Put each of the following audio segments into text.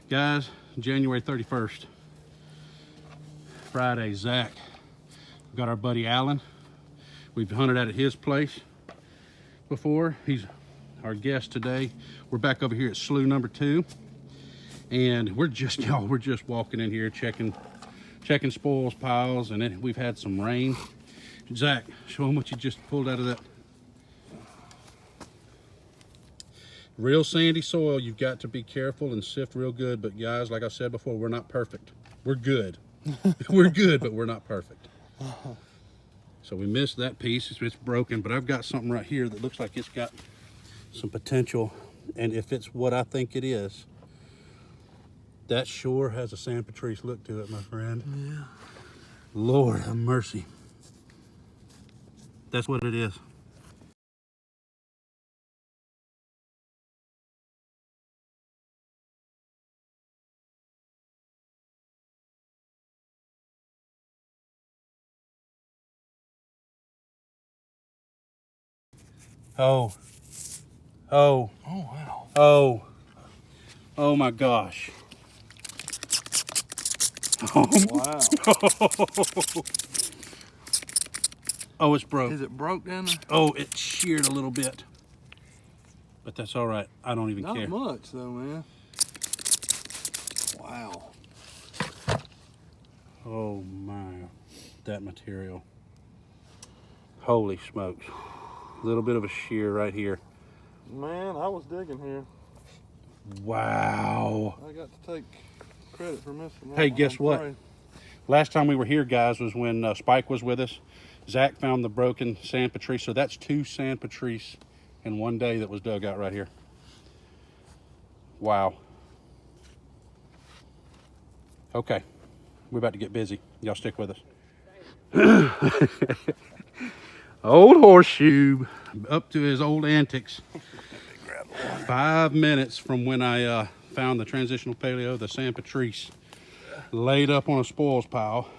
Guys, January 31st, Friday, Zach. We've got our buddy Alan. We've hunted out at his place before. He's our guest today. We're back over here at slough number 2. And we're just walking in here checking spoils piles, and we've had some rain. Zach, show them what you just pulled out of that. Real sandy soil, you've got to be careful and sift real good. But guys, like I said before, we're not perfect. We're good. We're good, but we're not perfect. So we missed that piece. It's broken, but I've got something right here that looks like it's got some potential. And if it's what I think it is, that sure has a San Patrice look to it, my friend. Yeah. Lord have mercy. That's what it is. Oh. Oh. Oh, wow. Oh. Oh my gosh. Oh. Wow. Oh, it's broke. Is it broke down there? Oh, it sheared a little bit. But that's all right. I don't even care. Not much though, man. Wow. Oh my, that material. Holy smokes. A little bit of a shear right here. Man, I was digging here. Wow. I got to take credit for missing that. Hey, guess what? Last time we were here, guys, was when Spike was with us. Zach found the broken San Patrice. So that's 2 San Patrice in one day that was dug out right here. Wow. Okay, we're about to get busy. Y'all stick with us. Old horseshoe, up to his old antics. 5 minutes from when I found the transitional paleo, the San Patrice, laid up on a spoils pile.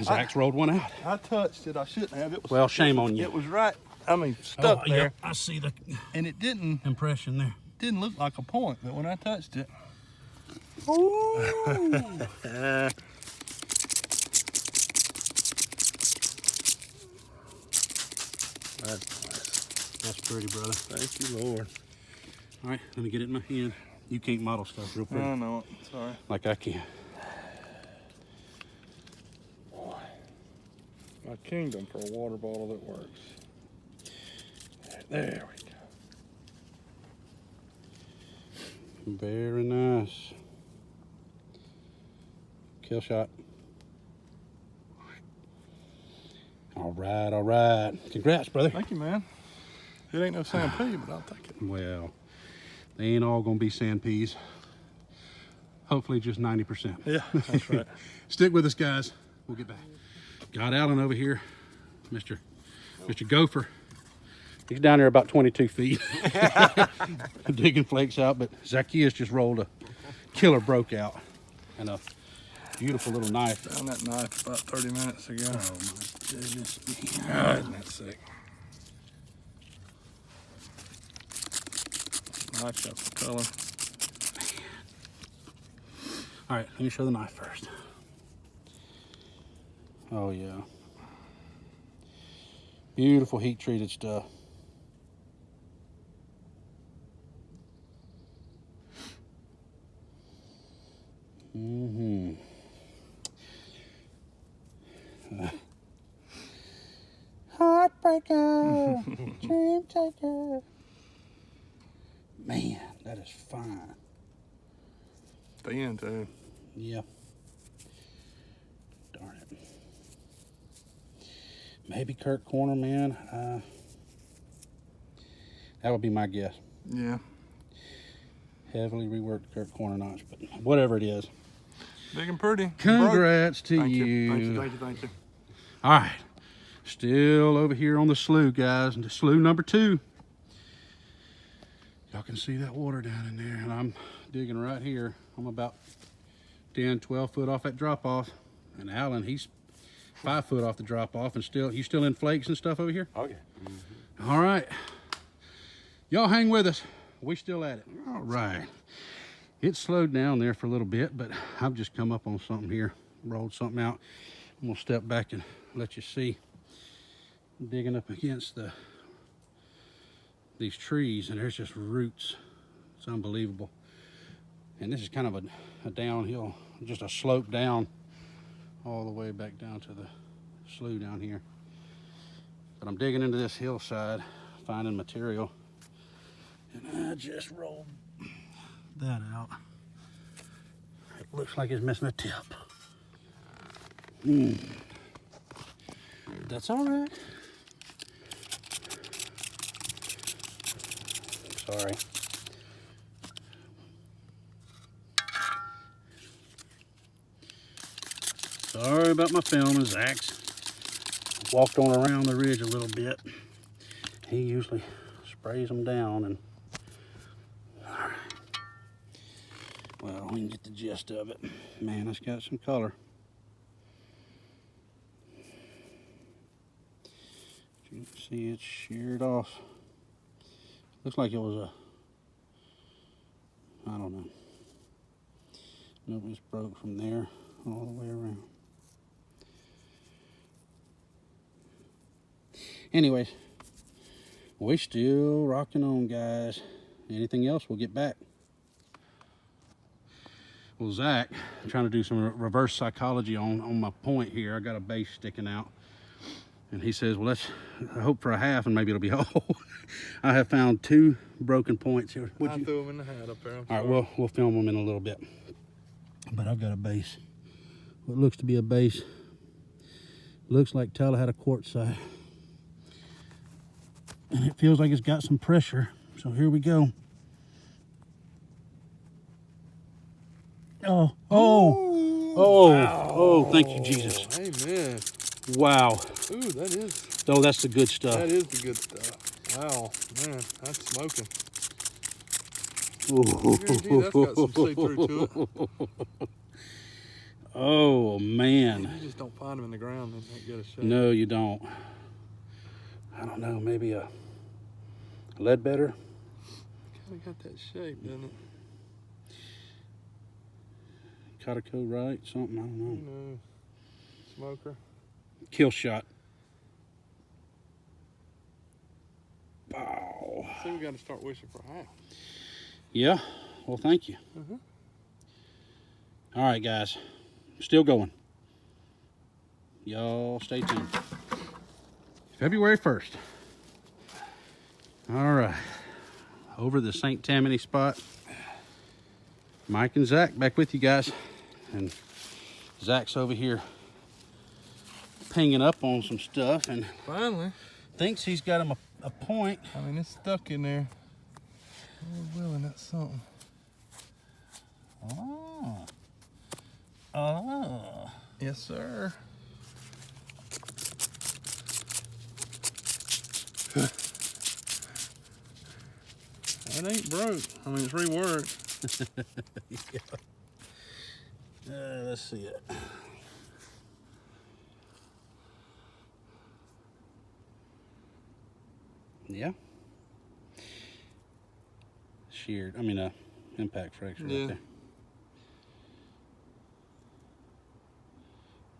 Zach's rolled one out. I touched it. I shouldn't have. It was, Well, shame on you. It was right. I mean, stuck there. Yep, I see the And it didn't impression there. look like a point, but when I touched it. That's pretty, brother. Thank you, Lord. All right, let me get it in my hand. You can't model stuff real pretty. I know it. Sorry. Like I can. My kingdom for a water bottle that works. There we go. Very nice. Kill shot. All right, all right. Congrats, brother. Thank you, man. It ain't no sand pea, but I'll take it. Well, they ain't all gonna be sand peas. Hopefully just 90%. Yeah, that's right. Stick with us, guys. We'll get back. Got Alan over here, Mr. Gopher. He's down there about 22 feet. Digging flakes out, but Zacchaeus just rolled a killer broke out. And a beautiful little knife. Found that knife about 30 minutes ago. Oh my goodness. Oh, isn't that sick? Knife got some color. All right, let me show the knife first. Oh yeah. Beautiful heat treated stuff. Mm-hmm. Heartbreaker, dream taker. Man, that is fine. Thin too. Yeah. Darn it. Maybe Kirk Corner, man. That would be my guess. Yeah. Heavily reworked Kirk Corner notch, but whatever it is. Big and pretty. Congrats to Thank you. you. Thank you. Thank you. Thank you. All right. Still over here on the slough, guys. And the slough number 2. Y'all can see that water down in there. And I'm digging right here. I'm about 10, 12 foot off that drop off. And Alan, he's 5 foot off the drop off. And you still in flakes and stuff over here? Oh, yeah. All right. Y'all hang with us. We still at it. All right. It slowed down there for a little bit, but I've just come up on something here, rolled something out. I'm gonna step back and let you see. I'm digging up against these trees, and there's just roots. It's unbelievable. And this is kind of a downhill, just a slope down all the way back down to the slough down here. But I'm digging into this hillside, finding material, and I just rolled that out. It looks like it's missing a tip. That's all right. Sorry. Sorry about my filming. Zach's walked on around the ridge a little bit. He usually sprays them down, and all right. Well, we can get the gist of it. Man, it's got some color. You can see it's sheared off. Looks like it was I don't know. Nope, it's broke from there all the way around. Anyways, we still rocking on, guys. Anything else, we'll get back. Well, Zach, I'm trying to do some reverse psychology on my point here. I got a base sticking out. And he says, well, I hope for a half and maybe it'll be whole. I have found 2 broken points here. I threw them in the hat up there. All right, we'll film them in a little bit. But I've got a base. What looks to be a base. Looks like Tyler had a quartzite. And it feels like it's got some pressure. So here we go. Oh, thank you, Jesus. Amen. Wow. Ooh, that is. Oh, that's the good stuff. That is the good stuff. Wow, man, that's smoking. Ooh. That's got some see-through to it. Oh, man. You just don't find them in the ground in that good a shape. No, you don't. I don't know, maybe a lead better. Kind of got that shape, doesn't it? Calico, right? Something, I don't know. No. Smoker. Kill shot. Wow. I think we got to start wishing for half. Yeah, well, thank you. All right, guys. Still going. Y'all stay tuned. February 1st. All right. Over the St. Tammany spot. Mike and Zach back with you guys. And Zach's over here pinging up on some stuff and Finally. thinks he's got him a point. I mean, it's stuck in there. Oh, willing, that's something. Oh. Oh. Yes, sir. That ain't broke. I mean, it's reworked. Yeah. Let's see it. Yeah. Sheared. I mean, impact fracture Yeah. right there.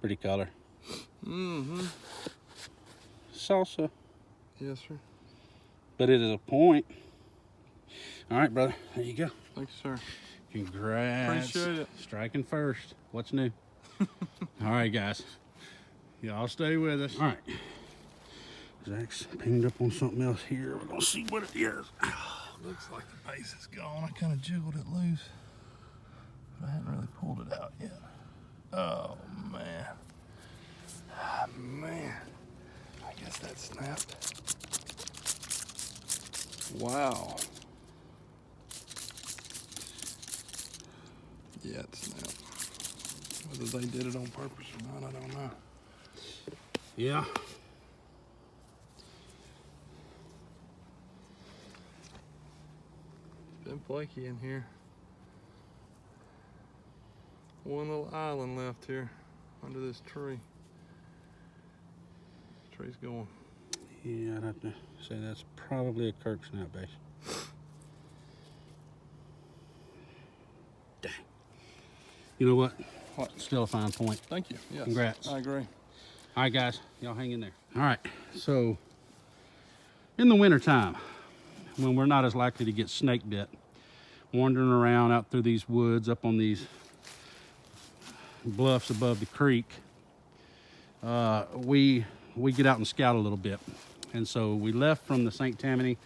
Pretty color. Mm-hmm. Salsa. Yes, sir. But it is a point. All right, brother. There you go. Thank you, sir. Congrats. Appreciate it. Striking first. What's new? All right, guys. Y'all stay with us. All right. Zach's pinged up on something else here. We're going to see what it is. Looks like the base is gone. I kind of jiggled it loose, but I hadn't really pulled it out yet. Oh, man. Ah, man. I guess that snapped. Wow. Yeah, it snapped. Whether they did it on purpose or not, I don't know. Yeah. It's been flaky in here. One little island left here under this tree. This tree's going. Yeah, I'd have to say that's probably a Kirk snap base. You know what? What? Still a fine point. Thank you. Yes. Congrats. I agree. All right, guys, y'all hang in there. All right, so in the wintertime, when we're not as likely to get snake bit, wandering around out through these woods, up on these bluffs above the creek, we get out and scout a little bit. And so we left from the St. Tammany.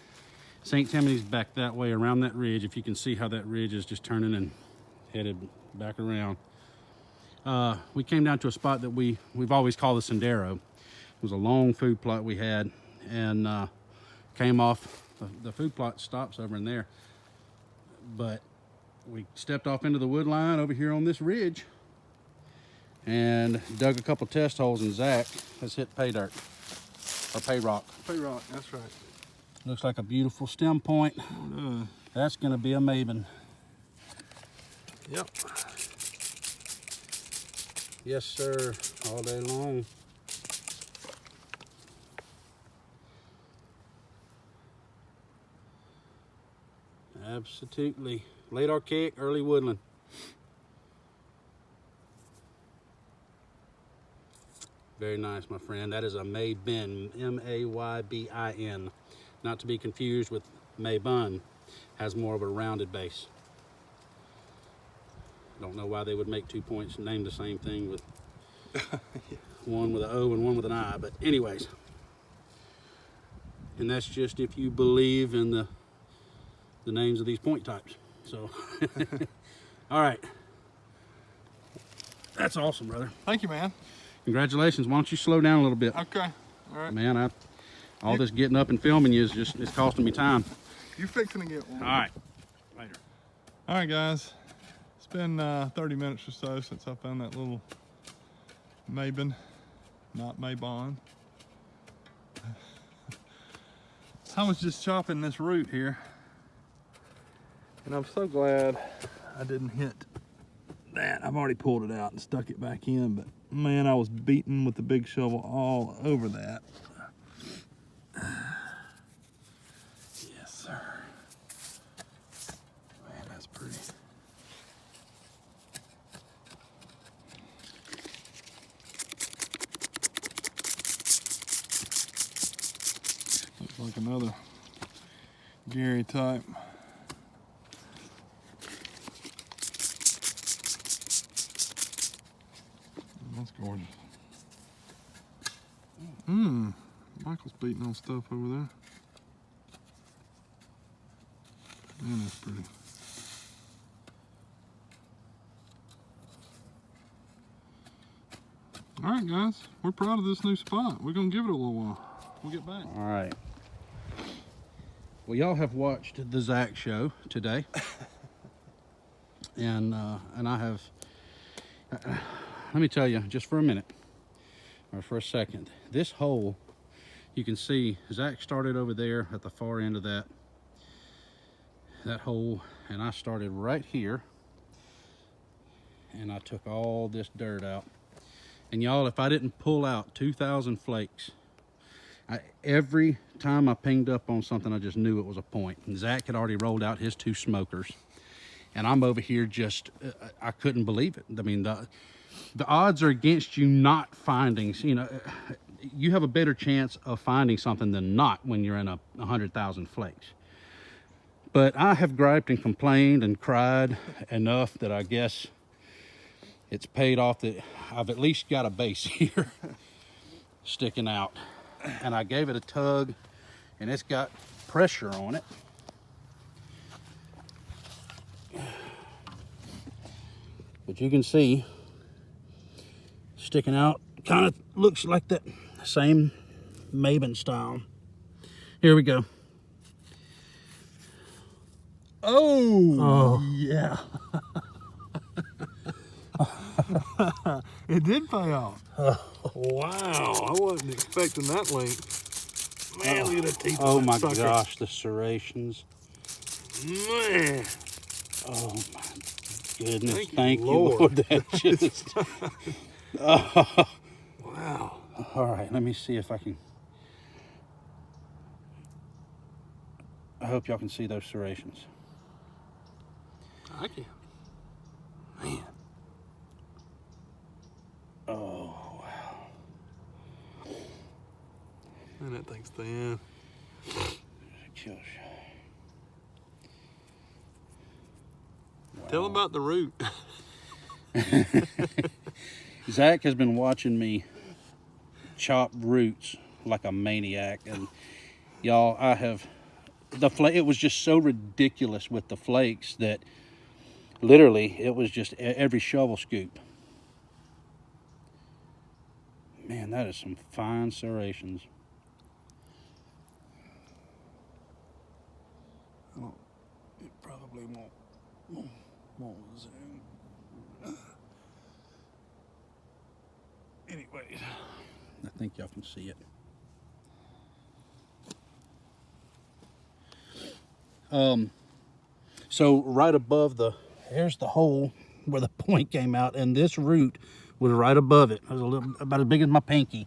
St. Tammany's back that way around that ridge. If you can see how that ridge is just turning and headed back around. We came down to a spot that we've always called the Sendero. It was a long food plot we had, and came off. The food plot stops over in there. But we stepped off into the wood line over here on this ridge and dug a couple test holes, and Zach has hit pay dirt, or pay rock. Pay rock, that's right. Looks like a beautiful stem point. That's gonna be a Maven. Yep. Yes, sir, all day long. Absolutely. Late archaic, early woodland. Very nice, my friend. That is a Maven, M-A-Y-B-I-N. Not to be confused with Maven. Has more of a rounded base. Don't know why they would make 2 points and name the same thing with one with an O and one with an I, but anyways. And that's just if you believe in the names of these point types. So, all right. That's awesome, brother. Thank you, man. Congratulations. Why don't you slow down a little bit? Okay. All right. Man, all this getting up and filming you is it's costing me time. You're fixing to get one. All right. Later. All right, guys. It's been 30 minutes or so since I found that little Maven, not Maybon. I was just chopping this root here, and I'm so glad I didn't hit that. I've already pulled it out and stuck it back in, but man, I was beating with the big shovel all over that. Yes, sir. Man, that's pretty. Looks like another Gary type. That's gorgeous. Michael's beating on stuff over there. Man, that's pretty. All right, guys, we're proud of this new spot. We're gonna give it a little while. We'll get back. All right. Well, y'all have watched the Zach show today, and I have. Let me tell you, just for a minute, or for a second, this hole, you can see Zach started over there at the far end of that hole, and I started right here, and I took all this dirt out. And y'all, if I didn't pull out 2,000 flakes, every time I pinged up on something, I just knew it was a point. And Zach had already rolled out his 2 smokers, and I'm over here just, I couldn't believe it. I mean, the odds are against you not finding, you know, you have a better chance of finding something than not when you're in 100,000 flakes. But I have griped and complained and cried enough that I guess it's paid off that I've at least got a base here sticking out. And I gave it a tug, and it's got pressure on it. But you can see sticking out, kind of looks like that same Maven style. Here we go. Oh, yeah. It did pay off. Wow, I wasn't expecting that length. Man, look at the teeth. Oh my gosh, the serrations. Man. Oh my goodness, Thank you, you, Lord. That just, oh. Wow. All right, let me see if I can. I hope y'all can see those serrations. I can. Man. And that thing's thin. Kills you. Tell him about the root. Zach has been watching me chop roots like a maniac, and y'all, it was just so ridiculous with the flakes that literally it was just every shovel scoop. Man, that is some fine serrations. It probably won't zoom. Anyway, I think y'all can see it. So right above here's the hole where the point came out, and this root was right above it. It was about as big as my pinky.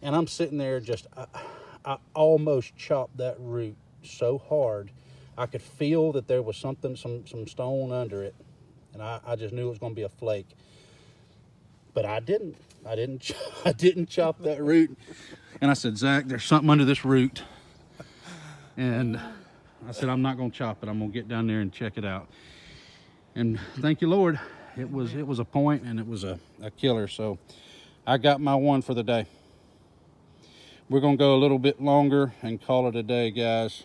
And I'm sitting there I almost chopped that root so hard. I could feel that there was some stone under it. And I just knew it was going to be a flake. But I didn't chop that root. And I said, Zach, there's something under this root. And I said, I'm not going to chop it. I'm going to get down there and check it out. And thank you, Lord. It was a point, and it was a killer. So I got my one for the day. We're going to go a little bit longer and call it a day, guys.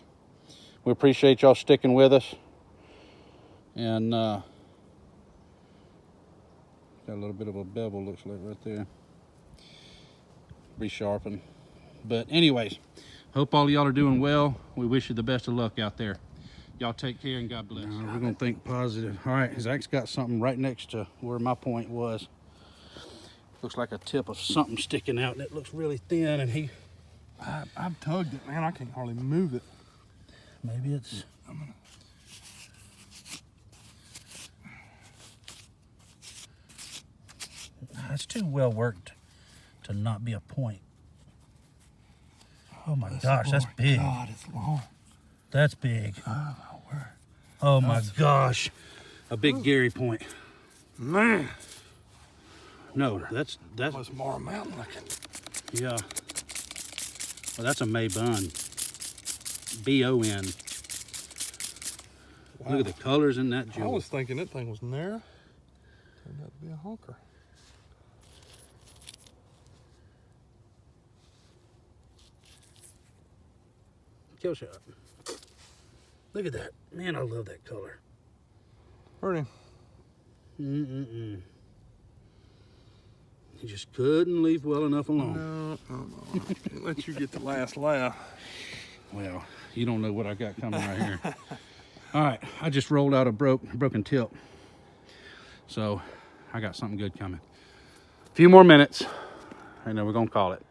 We appreciate y'all sticking with us. And got a little bit of a bevel, looks like, right there. Resharpen. But anyways, hope all y'all are doing well. We wish you the best of luck out there. Y'all take care and God bless. We're going to think positive. All right, Zach's got something right next to where my point was. Looks like a tip of something sticking out, and it looks really thin, and I've tugged it, man. I can't hardly move it. maybe it's... It's too well worked to not be a point. Oh my gosh, that's big. God, it's long. That's big. Oh my word. Oh my gosh. A big Gary point. Man. No, that's Almost more mountain looking. yeah. Well, that's a Maven. B-O-N. Wow. Look at the colors in that I jewel. was thinking that thing was narrow. Turned out to be a honker. Kill shot. Look at that. Man, I love that color. Pretty. You just couldn't leave well enough alone. No. Can't let you get the last laugh. Well, you don't know what I got coming right here. All right, I just rolled out a broken tip. So I got something good coming. A few more minutes, and then we're gonna call it.